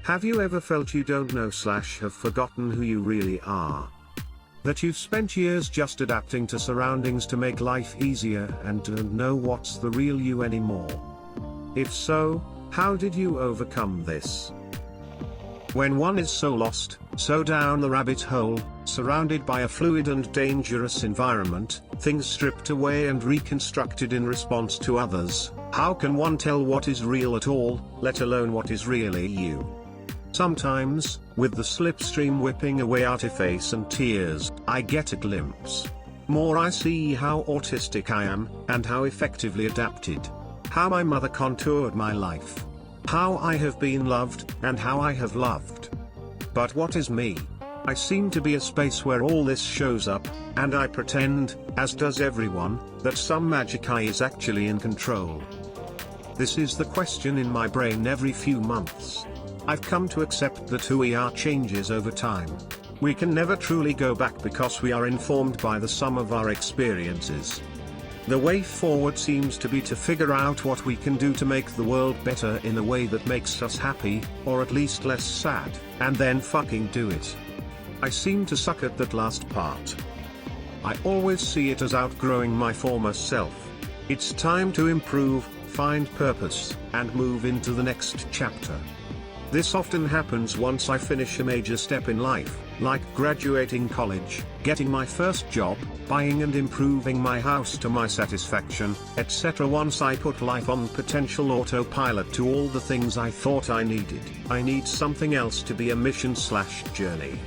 Have you ever felt you don't know / have forgotten who you really are? That you've spent years just adapting to surroundings to make life easier and don't know what's the real you anymore? If so, how did you overcome this? When one is so lost, so down the rabbit hole, surrounded by a fluid and dangerous environment, things stripped away and reconstructed in response to others, how can one tell what is real at all, let alone what is really you? Sometimes, with the slipstream whipping away artiface and tears, I get a glimpse. More I see how autistic I am, and how effectively adapted. How my mother contoured my life. How I have been loved, and how I have loved. But what is me? I seem to be a space where all this shows up, and I pretend, as does everyone, that some magic eye is actually in control. This is the question in my brain every few months. I've come to accept that who we are changes over time. We can never truly go back because we are informed by the sum of our experiences. The way forward seems to be to figure out what we can do to make the world better in a way that makes us happy, or at least less sad, and then fucking do it. I seem to suck at that last part. I always see it as outgrowing my former self. It's time to improve, find purpose, and move into the next chapter. This often happens once I finish a major step in life, like graduating college, getting my first job, buying and improving my house to my satisfaction, etc. Once I put life on potential autopilot to all the things I thought I needed, I need something else to be a mission/journey.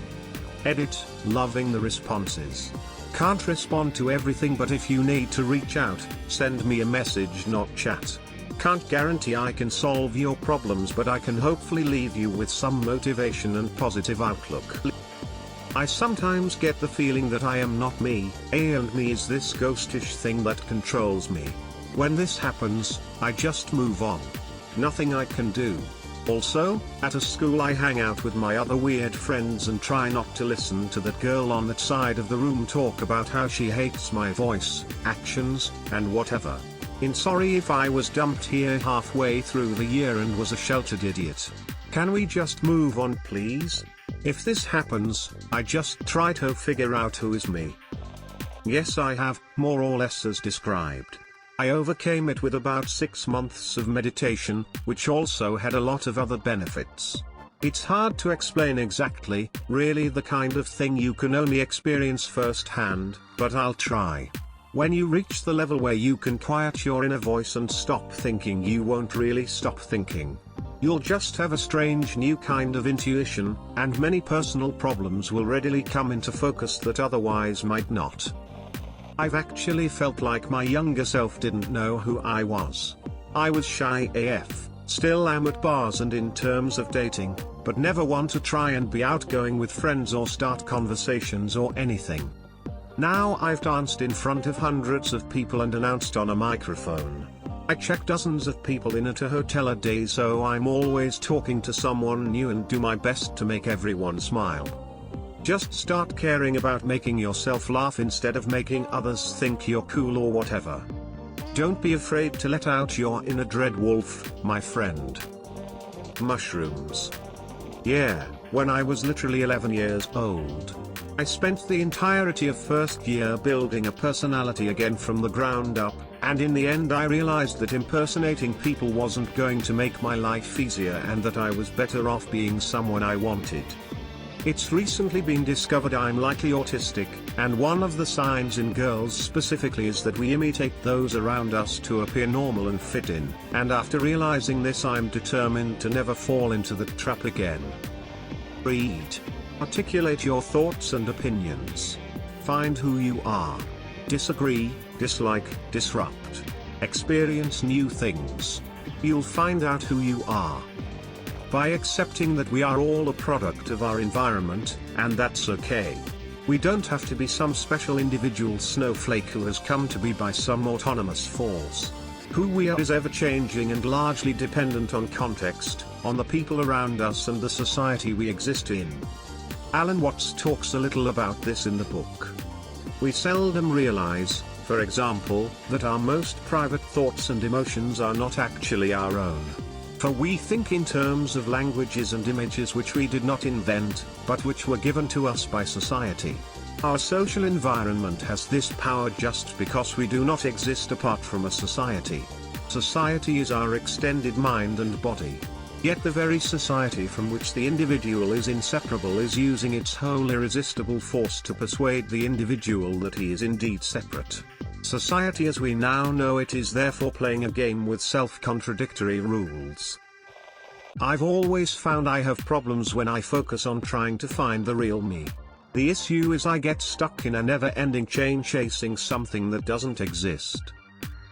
Edit, loving the responses. Can't respond to everything, but if you need to reach out, send me a message, not chat. Can't guarantee I can solve your problems, but I can hopefully leave you with some motivation and positive outlook. I sometimes get the feeling that I am not me, and me is this ghostish thing that controls me. When this happens, I just move on. Nothing I can do. Also, at a school I hang out with my other weird friends and try not to listen to that girl on that side of the room talk about how she hates my voice, actions, and whatever. Sorry if I was dumped here halfway through the year and was a sheltered idiot. Can we just move on, please? If this happens, I just try to figure out who is me. Yes, I have, more or less as described. I overcame it with about 6 months of meditation, which also had a lot of other benefits. It's hard to explain exactly, really the kind of thing you can only experience firsthand, but I'll try. When you reach the level where you can quiet your inner voice and stop thinking, you won't really stop thinking. You'll just have a strange new kind of intuition, and many personal problems will readily come into focus that otherwise might not. I've actually felt like my younger self didn't know who I was. I was shy AF, still am at bars and in terms of dating, but never one to try and be outgoing with friends or start conversations or anything. Now I've danced in front of hundreds of people and announced on a microphone. I check dozens of people in at a hotel a day, so I'm always talking to someone new and do my best to make everyone smile. Just start caring about making yourself laugh instead of making others think you're cool or whatever. Don't be afraid to let out your inner dread wolf, my friend. Mushrooms. Yeah, when I was literally 11 years old. I spent the entirety of first year building a personality again from the ground up, and in the end I realized that impersonating people wasn't going to make my life easier and that I was better off being someone I wanted. It's recently been discovered I'm likely autistic, and one of the signs in girls specifically is that we imitate those around us to appear normal and fit in, and after realizing this I'm determined to never fall into the trap again. Read. Articulate your thoughts and opinions. Find who you are. Disagree, dislike, disrupt. Experience new things. You'll find out who you are. By accepting that we are all a product of our environment, and that's okay. We don't have to be some special individual snowflake who has come to be by some autonomous force. Who we are is ever-changing and largely dependent on context, on the people around us and the society we exist in. Alan Watts talks a little about this in the book. We seldom realize, for example, that our most private thoughts and emotions are not actually our own. For we think in terms of languages and images which we did not invent, but which were given to us by society. Our social environment has this power just because we do not exist apart from a society. Society is our extended mind and body. Yet the very society from which the individual is inseparable is using its whole irresistible force to persuade the individual that he is indeed separate. Society as we now know it is therefore playing a game with self-contradictory rules. I've always found I have problems when I focus on trying to find the real me. The issue is I get stuck in a never-ending chain chasing something that doesn't exist.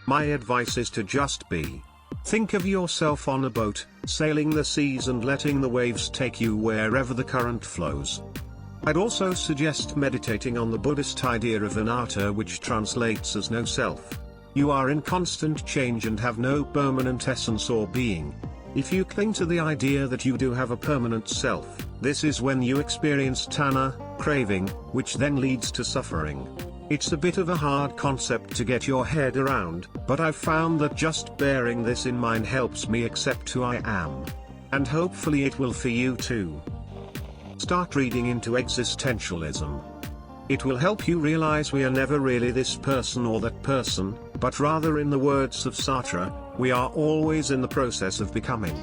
My advice is to just be. Think of yourself on a boat, sailing the seas and letting the waves take you wherever the current flows. I'd also suggest meditating on the Buddhist idea of anatta, which translates as no self. You are in constant change and have no permanent essence or being. If you cling to the idea that you do have a permanent self, this is when you experience tanha, craving, which then leads to suffering. It's a bit of a hard concept to get your head around, but I've found that just bearing this in mind helps me accept who I am. And hopefully it will for you too. Start reading into existentialism. It will help you realize we are never really this person or that person, but rather, in the words of Sartre, we are always in the process of becoming.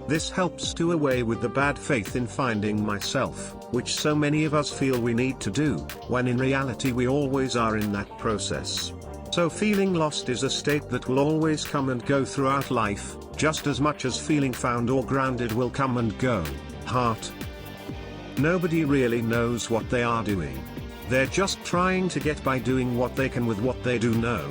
This helps do away with the bad faith in finding myself, which so many of us feel we need to do, when in reality we always are in that process. So feeling lost is a state that will always come and go throughout life, just as much as feeling found or grounded will come and go. Heart. Nobody really knows what they are doing. They're just trying to get by doing what they can with what they do know.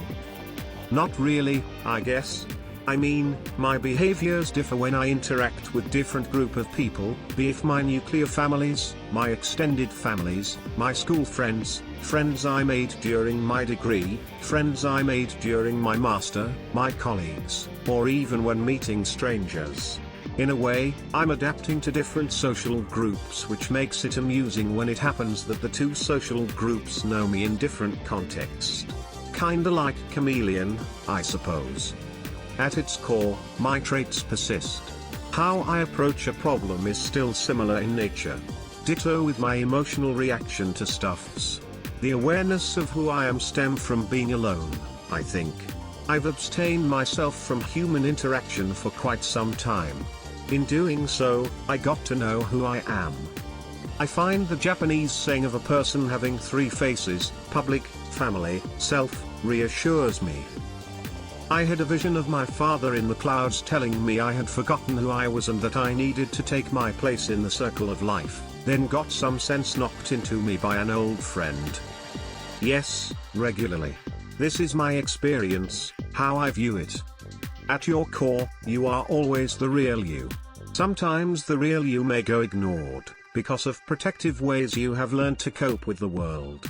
Not really, I guess. I mean, my behaviors differ when I interact with different group of people, be it my nuclear families, my extended families, my school friends, friends I made during my degree, friends I made during my master, my colleagues, or even when meeting strangers. In a way, I'm adapting to different social groups, which makes it amusing when it happens that the two social groups know me in different contexts. Kinda like chameleon, I suppose. At its core, my traits persist. How I approach a problem is still similar in nature. Ditto with my emotional reaction to stuffs. The awareness of who I am stems from being alone, I think. I've abstained myself from human interaction for quite some time. In doing so, I got to know who I am. I find the Japanese saying of a person having three faces, public, family, self, reassures me. I had a vision of my father in the clouds telling me I had forgotten who I was and that I needed to take my place in the circle of life, then got some sense knocked into me by an old friend. Yes, regularly. This is my experience, how I view it. At your core, you are always the real you. Sometimes the real you may go ignored, because of protective ways you have learned to cope with the world.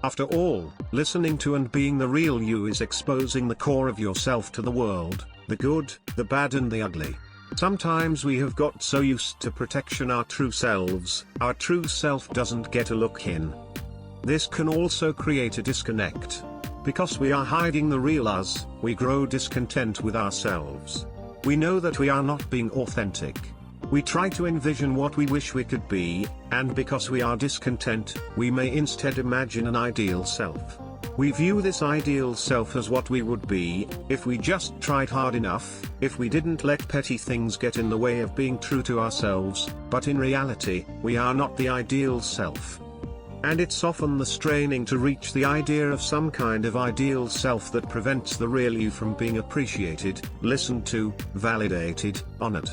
After all, listening to and being the real you is exposing the core of yourself to the world, the good, the bad and the ugly. Sometimes we have got so used to protection our true self doesn't get a look in. This can also create a disconnect. Because we are hiding the real us, we grow discontent with ourselves. We know that we are not being authentic. We try to envision what we wish we could be, and because we are discontent, we may instead imagine an ideal self. We view this ideal self as what we would be, if we just tried hard enough, if we didn't let petty things get in the way of being true to ourselves, but in reality, we are not the ideal self. And it's often the straining to reach the idea of some kind of ideal self that prevents the real you from being appreciated, listened to, validated, honored.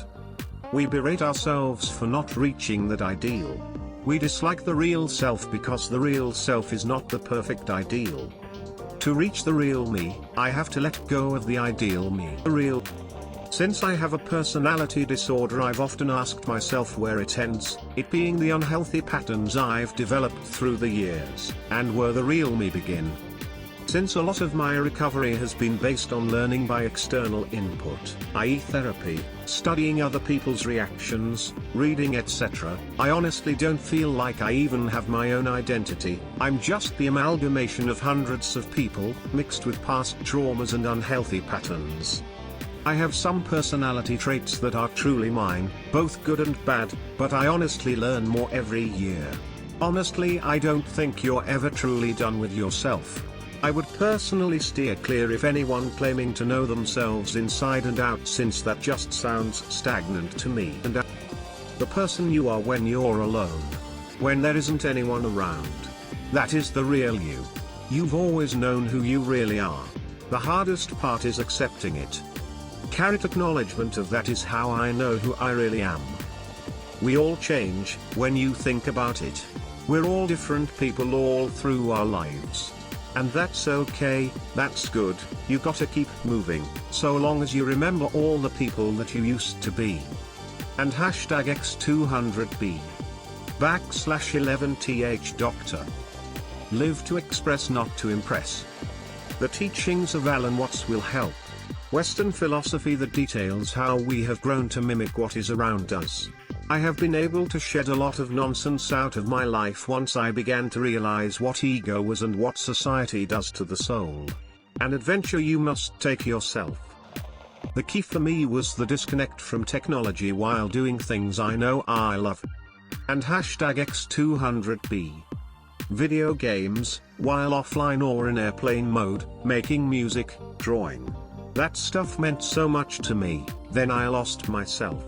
We berate ourselves for not reaching that ideal. We dislike the real self because the real self is not the perfect ideal. To reach the real me, I have to let go of the ideal me. Since I have a personality disorder, I've often asked myself where it ends, it being the unhealthy patterns I've developed through the years, and where the real me begin. Since a lot of my recovery has been based on learning by external input, i.e. therapy, studying other people's reactions, reading etc., I honestly don't feel like I even have my own identity. I'm just the amalgamation of hundreds of people, mixed with past traumas and unhealthy patterns. I have some personality traits that are truly mine, both good and bad, but I honestly learn more every year. Honestly, I don't think you're ever truly done with yourself. I would personally steer clear of anyone claiming to know themselves inside and out, since that just sounds stagnant to me. And the person you are when you're alone, when there isn't anyone around, that is the real you. You've always known who you really are. The hardest part is accepting it. Carrot acknowledgement of that is how I know who I really am. We all change, when you think about it. We're all different people all through our lives. And that's okay, that's good, you gotta keep moving, so long as you remember all the people that you used to be. And hashtag X200B. /11th Doctor. Live to express, not to impress. The teachings of Alan Watts will help. Western philosophy that details how we have grown to mimic what is around us. I have been able to shed a lot of nonsense out of my life once I began to realize what ego was and what society does to the soul. An adventure you must take yourself. The key for me was the disconnect from technology while doing things I know I love. And hashtag X200B. Video games, while offline or in airplane mode, making music, drawing. That stuff meant so much to me, then I lost myself.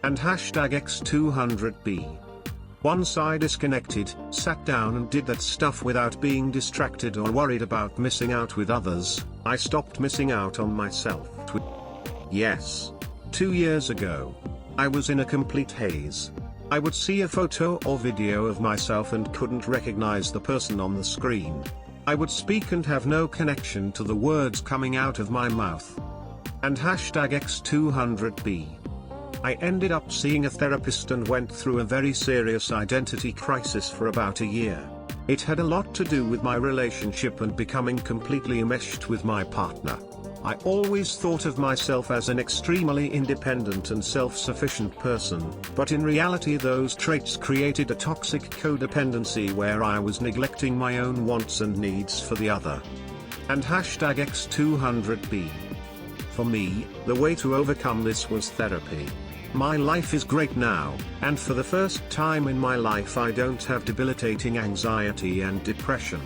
And hashtag X200B. Once I disconnected, sat down and did that stuff without being distracted or worried about missing out with others, I stopped missing out on myself. Yes. 2 years ago. I was in a complete haze. I would see a photo or video of myself and couldn't recognize the person on the screen. I would speak and have no connection to the words coming out of my mouth. And hashtag X200B. I ended up seeing a therapist and went through a very serious identity crisis for about a year. It had a lot to do with my relationship and becoming completely enmeshed with my partner. I always thought of myself as an extremely independent and self-sufficient person, but in reality those traits created a toxic codependency where I was neglecting my own wants and needs for the other. And hashtag X200B. For me, the way to overcome this was therapy. My life is great now, and for the first time in my life I don't have debilitating anxiety and depression.